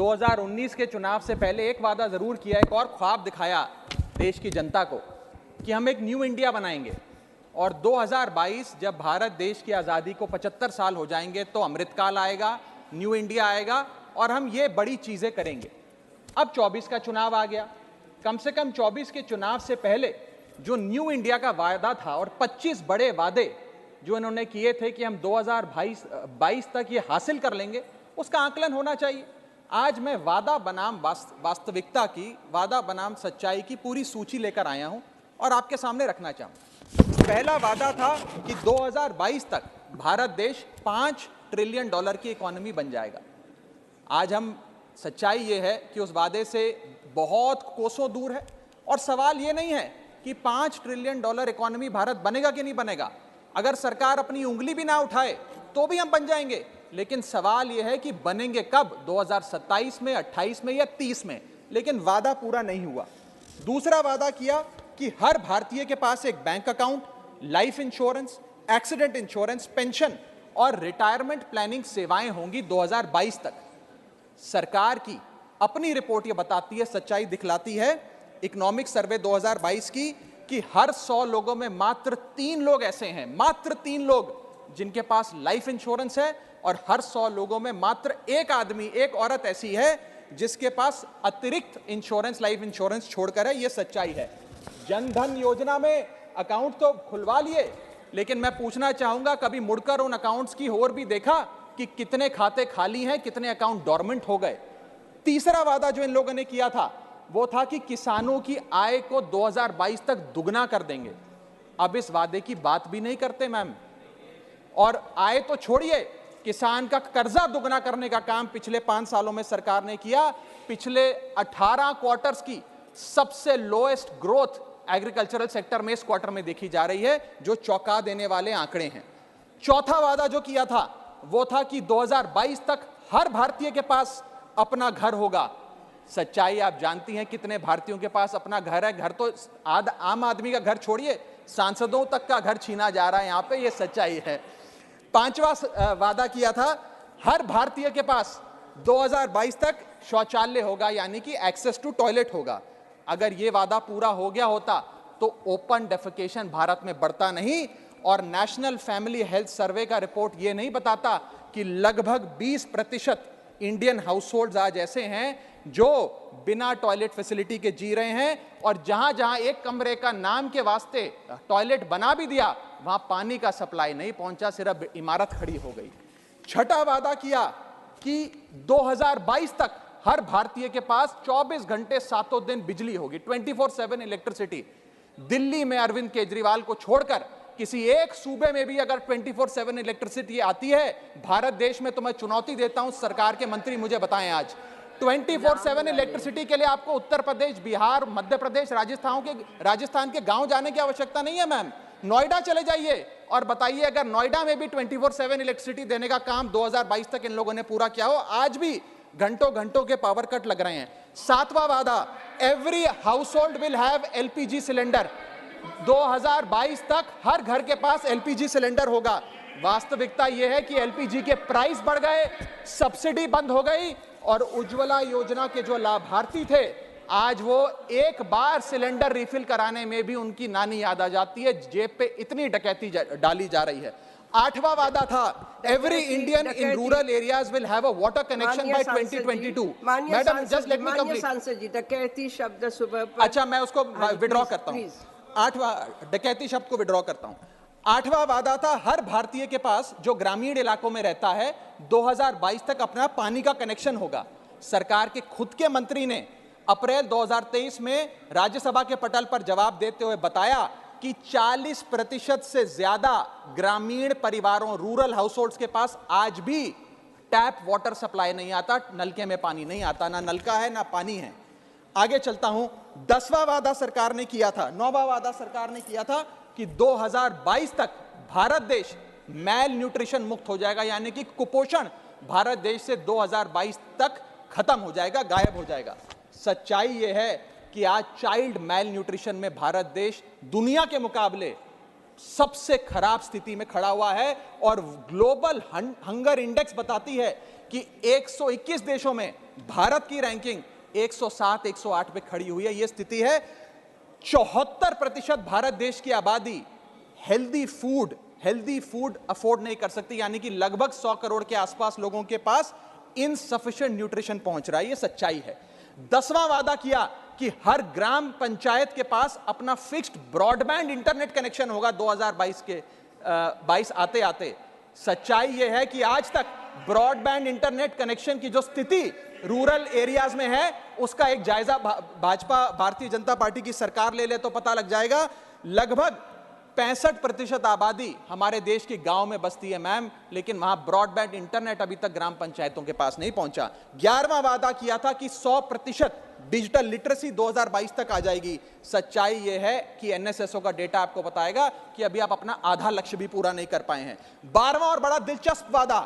2019 के चुनाव से पहले एक वादा जरूर किया, एक और ख्वाब दिखाया देश की जनता को कि हम एक न्यू इंडिया बनाएंगे और 2022 जब भारत देश की आज़ादी को 75 साल हो जाएंगे तो अमृतकाल आएगा, न्यू इंडिया आएगा और हम ये बड़ी चीज़ें करेंगे। अब 24 का चुनाव आ गया। कम से कम 24 के चुनाव से पहले जो न्यू इंडिया का वादा था और 25 बड़े वादे जो इन्होंने किए थे कि हम 2022 तक ये हासिल कर लेंगे, उसका आकलन होना चाहिए। आज मैं वादा बनाम वास्तविकता की, वादा बनाम सच्चाई की पूरी सूची लेकर आया हूं और आपके सामने रखना चाहूं। पहला वादा था कि 2022 तक भारत देश $5 ट्रिलियन की इकोनॉमी बन जाएगा। आज हम, सच्चाई ये है कि उस वादे से बहुत कोसों दूर है और सवाल ये नहीं है कि $5 ट्रिलियन इकोनॉमी भारत बनेगा कि नहीं बनेगा। अगर सरकार अपनी उंगली भी ना उठाए तो भी हम बन जाएंगे, लेकिन सवाल यह है कि बनेंगे कब, 2027 में, 28 में या 30 में। लेकिन वादा पूरा नहीं हुआ। दूसरा वादा किया कि हर भारतीय के पास एक bank account, life insurance, accident insurance, pension और रिटायरमेंट प्लानिंग सेवाएं होंगी 2022 तक। सरकार की अपनी रिपोर्ट ये बताती है, सच्चाई दिखलाती है, इकोनॉमिक सर्वे 2022 की, कि हर 100 लोगों में मात्र 3 लोग ऐसे हैं, मात्र 3 लोग जिनके पास लाइफ इंश्योरेंस है और हर 100 लोगों में मात्र एक आदमी, एक औरत ऐसी है जिसके पास अतिरिक्त इंश्योरेंस, लाइफ इंश्योरेंस छोड़कर है। यह सच्चाई है। जनधन योजना में अकाउंट तो खुलवा लिए, लेकिन मैं पूछना चाहूंगा, कभी मुड़कर उन अकाउंट्स की ओर भी देखा कि कितने खाते खाली हैं, कितने अकाउंट डोरमेंट हो गए। तीसरा वादा जो इन लोगों ने किया था वो था कि किसानों की आय को 2022 तक दुगना कर देंगे। अब इस वादे की बात भी नहीं करते मैम। और आय तो छोड़िए, किसान का कर्जा दुगना करने का काम पिछले 5 सालों में सरकार ने किया। पिछले 18 क्वार्टर्स की सबसे लोएस्ट ग्रोथ एग्रीकल्चरल सेक्टर में इस क्वार्टर में देखी जा रही है, जो चौंका देने वाले आंकड़े हैं। चौथा वादा जो किया था वो था कि 2022 तक हर भारतीय के पास अपना घर होगा। सच्चाई आप जानती हैं कितने भारतीयों के पास अपना घर है। घर तो आम आदमी का घर छोड़िए, सांसदों तक का घर छीना जा रहा है यहां पे, ये सच्चाई है। पांचवा वादा किया था हर भारतीय के पास 2022 तक शौचालय होगा, यानी कि एक्सेस टू टॉयलेट होगा। अगर ये वादा पूरा हो गया होता तो ओपन डेफिकेशन भारत में बढ़ता नहीं और नेशनल फैमिली हेल्थ सर्वे का रिपोर्ट ये नहीं बताता कि लगभग 20% इंडियन हाउसहोल्ड्स आज ऐसे हैं जो बिना टॉयलेट फैसिलिटी के जी रहे हैं और जहां जहां एक कमरे का नाम के वास्ते टॉयलेट बना भी दिया, वहां पानी का सप्लाई नहीं पहुंचा, सिर्फ इमारत खड़ी हो गई। छठा वादा किया कि 2022 तक हर भारतीय के पास 24 घंटे 7 दिन बिजली होगी, 24/7 इलेक्ट्रिसिटी। दिल्ली में अरविंद केजरीवाल को छोड़कर किसी एक सूबे में भी अगर 24/7 इलेक्ट्रिसिटी आती है भारत देश में, तो मैं चुनौती देता हूं सरकार के मंत्री मुझे बताएं आज 24/7 इलेक्ट्रिसिटी के लिए आपको उत्तर प्रदेश, बिहार, मध्य प्रदेश, राजस्थान के गांव जाने की आवश्यकता नहीं है मैम। नोएडा चले जाइए और बताइए, अगर नोएडा में भी 24/7 इलेक्ट्रिसिटी देने का काम 2022 तक इन लोगों ने पूरा किया हो, आज भी घंटों घंटों के पावर कट लग रहे हैं। सातवां वादा, every household will have LPG cylinder. 2022 तक हर घर के पास एलपीजी सिलेंडर होगा। वास्तविकता यह है कि एलपीजी के प्राइस बढ़ गए, सब्सिडी बंद हो गई और उज्ज्वला योजना के जो लाभार्थी थे, आज वो एक बार सिलेंडर रिफिल कराने में भी उनकी नानी याद आ जाती है। जेब पे इतनी डकैती डाली जा रही है। आठवां वादा था every Indian in rural areas will have a water connection by 2022। Madam just let me complete. सांसद जी, डकैती शब्द सुबह, अच्छा मैं उसको विड्रॉ करता हूं। आठवां, डकैती शब्द को विड्रॉ करता हूं। आठवां वादा था हर भारतीय के पास जो ग्रामीण इलाकों में रहता है 2022 तक अपना पानी का कनेक्शन होगा। सरकार के खुद के मंत्री ने अप्रैल 2023 में राज्यसभा के पटल पर जवाब देते हुए बताया कि 40% से ज्यादा ग्रामीण परिवारों, रूरल हाउसहोल्ड्स के पास आज भी टैप वाटर सप्लाई नहीं आता, नलके में पानी नहीं आता, ना नलका है ना पानी है। आगे चलता हूं। 10वां वादा सरकार ने किया था, 9वां वादा सरकार ने किया था कि 2022 तक भारत देश मैल न्यूट्रिशन मुक्त हो जाएगा, यानी कि कुपोषण भारत देश से 2022 तक खत्म हो जाएगा, गायब हो जाएगा। सच्चाई यह है कि आज चाइल्ड मैल न्यूट्रिशन में भारत देश दुनिया के मुकाबले सबसे खराब स्थिति में खड़ा हुआ है और ग्लोबल हंगर इंडेक्स बताती है कि 121 देशों में भारत की रैंकिंग 107 108 पे खड़ी हुई है। यह स्थिति है। 74% भारत देश की आबादी हेल्दी फूड अफोर्ड नहीं कर सकती, यानी कि लगभग 100 करोड़ के आसपास लोगों के पास इनसफिशिएंट न्यूट्रिशन पहुंच रहा है। यह सच्चाई है। 10वां वादा किया कि हर ग्राम पंचायत के पास अपना फिक्स्ड ब्रॉडबैंड इंटरनेट कनेक्शन होगा 2022 आते आते। सच्चाई यह है कि आज तक ब्रॉडबैंड इंटरनेट कनेक्शन की जो स्थिति रूरल एरियाज में है, उसका एक जायजा भारतीय जनता पार्टी की सरकार ले ले तो पता लग जाएगा। लगभग 65% आबादी हमारे देश के गांव में बसती है मैम, लेकिन वहां ब्रॉडबैंड इंटरनेट अभी तक ग्राम पंचायतों के पास नहीं पहुंचा। 11वां वादा किया था कि 100% डिजिटल लिटरेसी 2022 तक आ जाएगी। सच्चाई यह है कि एनएसएसओ का डेटा आपको बताएगा कि अभी आप अपना आधा लक्ष्य भी पूरा नहीं कर पाए हैं। 12वां और बड़ा दिलचस्प वादा,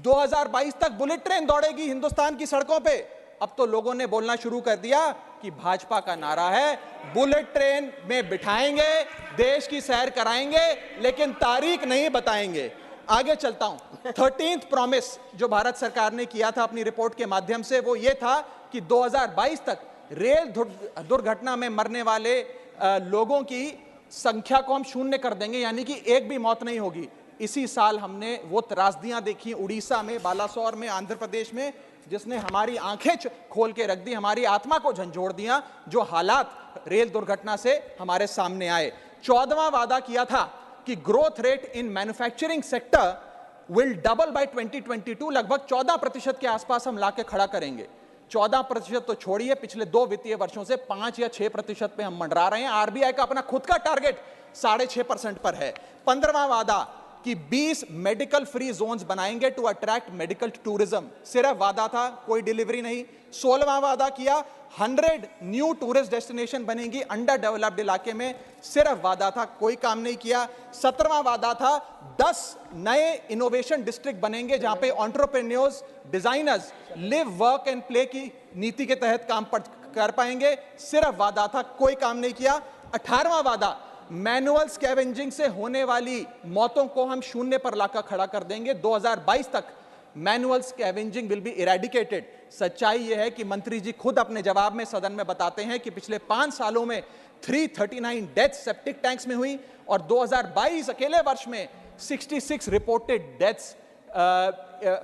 2022 तक बुलेट ट्रेन दौड़ेगी हिंदुस्तान की सड़कों पे। अब तो लोगों ने बोलना शुरू कर दिया कि भाजपा का नारा है बुलेट ट्रेन में बिठाएंगे, देश की सैर कराएंगे, लेकिन तारीख नहीं बताएंगे। आगे चलता हूं। 13th प्रॉमिस जो भारत सरकार ने किया था अपनी रिपोर्ट के माध्यम से, वो ये था कि 2022 तक रेल दुर्घटना में मरने वाले लोगों की संख्या को हम शून्य कर देंगे, यानी कि एक भी मौत नहीं होगी। इसी साल हमने वो त्रासदियां देखी उड़ीसा में, बालासोर में, आंध्र प्रदेश में, जिसने हमारी आंखें खोल के रख दी, हमारी आत्मा को झंझोड़ दिया, जो हालात रेल दुर्घटना से हमारे सामने आए। 14वां वादा किया था कि growth rate in manufacturing sector will double by 2022। लगभग 14% के आसपास हम लाके खड़ा करेंगे। 14% तो छोड़िए, पिछले 2 वित्तीय वर्षों से 5 या 6% पे हम मंडरा रहे हैं। आरबीआई का अपना खुद का टारगेट 6.5% पर है। 15वां वादा कि 20 मेडिकल फ्री जोन्स बनाएंगे टू अट्रैक्ट मेडिकल टूरिज्म। सिर्फ वादा था, कोई डिलीवरी नहीं। 16वां वादा किया 100 न्यू टूरिस्ट डेस्टिनेशन बनेंगी अंडर डेवलप्ड इलाके में। सिर्फ वादा था, कोई काम नहीं किया। 17वां वादा था 10 नए इनोवेशन डिस्ट्रिक्ट बनेंगे जहां पे entrepreneurs, designers live work and play की नीति के तहत काम कर पाएंगे। सिर्फ वादा था, कोई काम नहीं किया। 18वां वादा, मैनुअल स्कैवेंजिंग से होने वाली मौतों को हम शून्य पर लाकर खड़ा कर देंगे। 2022 तक manual scavenging will be eradicated. सच्चाई यह है कि मंत्री जी खुद अपने जवाब में सदन में बताते हैं कि पिछले 5 सालों में 339 डेथ सेप्टिक टैंक्स में हुई और 2022 अकेले वर्ष में 66 रिपोर्टेड डेथ्स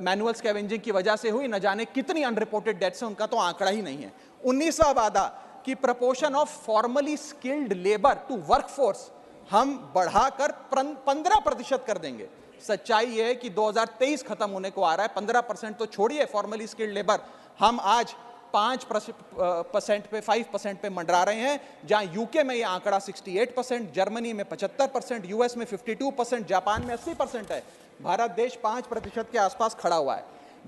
मैनुअल स्कैवेंजिंग की वजह से हुई। न जाने कितनी अनरिपोर्टेड डेथ्स हैं, उनका तो आंकड़ा ही नहीं है। 19वां वादा कि proportion of formally skilled labour to workforce हम बढ़ाकर 15% कर देंगे। सच्चाई यह है कि 2023 खत्म होने को आ रहा है, 15% तो छोड़िए फॉर्मली स्किल्ड लेबर, हम आज 5% पे 5% पे मंडरा रहे हैं। जहां यूके में यह आंकड़ा 68%, जर्मनी में 75%, यूएस में 52%, जापान में 80% है। भारत देश 5% के आसपास खड़ा हुआ है।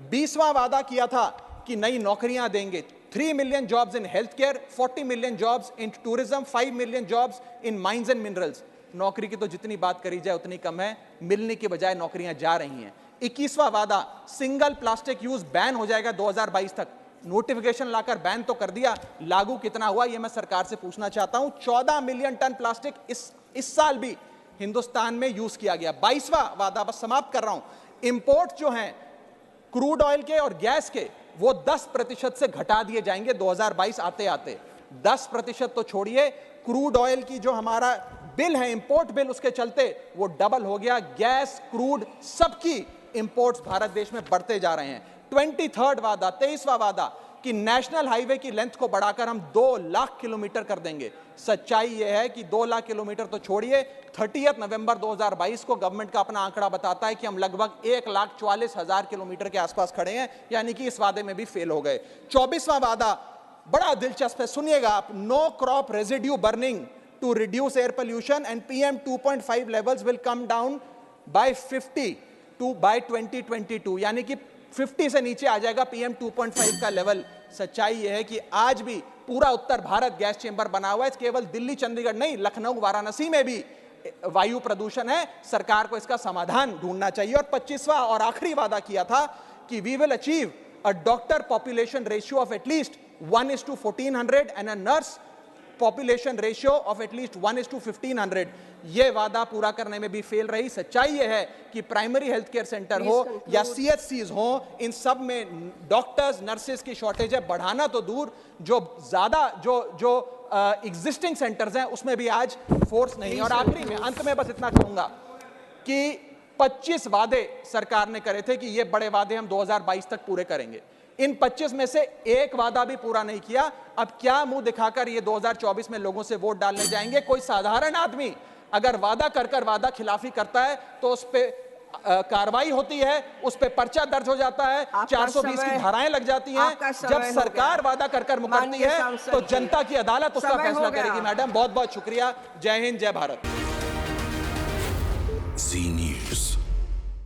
20वां वादा किया था कि नई नौकरियां देंगे। 3 million jobs in health care, 40 million jobs in tourism, 5 million jobs in mines and minerals. नौकरी की तो जितनी बात करी जाए उतनी कम है, मिलने की बजाय नौकरियां जा रही हैं। 21वां वादा, सिंगल प्लास्टिक यूज बैन हो जाएगा 2022 तक। नोटिफिकेशन लाकर बैन तो कर दिया, लागू कितना हुआ यह मैं सरकार से पूछना चाहता हूं। 14 मिलियन टन प्लास्टिक इस साल भी हिंदुस्तान में यूज किया गया। 22वां वादा, बस समाप्त कर रहा हूं, इंपोर्ट जो है क्रूड ऑयल के और गैस के, वो 10% से घटा दिए जाएंगे 2022 आते आते। 10% तो छोड़िए, क्रूड ऑयल की जो हमारा बिल है, इंपोर्ट बिल, उसके चलते वो डबल हो गया। गैस, क्रूड, सबकी इंपोर्ट्स भारत देश में बढ़ते जा रहे हैं। 23rd वादा, 23वां वादा कि नेशनल हाईवे की लेंथ को बढ़ाकर हम 2 लाख किलोमीटर कर देंगे। सच्चाई यह है कि 2 लाख किलोमीटर तो छोड़िए, 30 नवंबर 2022 को गवर्नमेंट का अपना आंकड़ा बताता है कि हम लगभग 1,44,000 किलोमीटर के आसपास खड़े हैं, यानी कि इस वादे में भी फेल हो गए। 24वां वादा बड़ा दिलचस्प है, सुनिएगा आप, no crop residue burning to reduce air pollution and PM 2.5 levels will come down by 50 by 2022, यानी कि 50 से नीचे आ जाएगा PM 2.5 का लेवल। सच्चाई यह है कि आज भी पूरा उत्तर भारत गैस चेंबर बना हुआ है। केवल दिल्ली, चंडीगढ़ नहीं, लखनऊ, वाराणसी में भी वायु प्रदूषण है। सरकार को इसका समाधान ढूंढना चाहिए। और 25वां और आखिरी वादा किया था कि we will achieve a doctor population ratio of at least 1:1400 and a nurse population ratio of at least 1:1500। ये वादा पूरा करने में भी फेल रही। सच्चाई ये है कि प्राइमरी हेल्थ केयर सेंटर हो या सीएचसीज हो, इन सब में डॉक्टर्स नर्सेज की शॉर्टेज है। बढ़ाना तो दूर, जो ज्यादा जो एग्जिस्टिंग सेंटर्स हैं उसमें भी आज फोर्स नहीं। और आखिरी में अंत में बस इतना कहूंगा कि 25 वादे सरकार ने करे थे कि ये बड़े वादे हम 2022 तक पूरे करेंगे। इन 25 में से एक वादा भी पूरा नहीं किया। अब क्या मुंह दिखाकर ये 2024 में लोगों से वोट डालने जाएंगे? कोई साधारण आदमी अगर वादा कर वादा खिलाफी करता है तो उस पे कार्रवाई होती है, उस पे पर्चा दर्ज हो जाता है, 420 की धाराएं लग जाती हैं। जब सरकार वादा कर मुकरती है तो जनता की अदालत उसका फैसला करेगी। मैडम बहुत बहुत शुक्रिया। जय हिंद, जय भारत।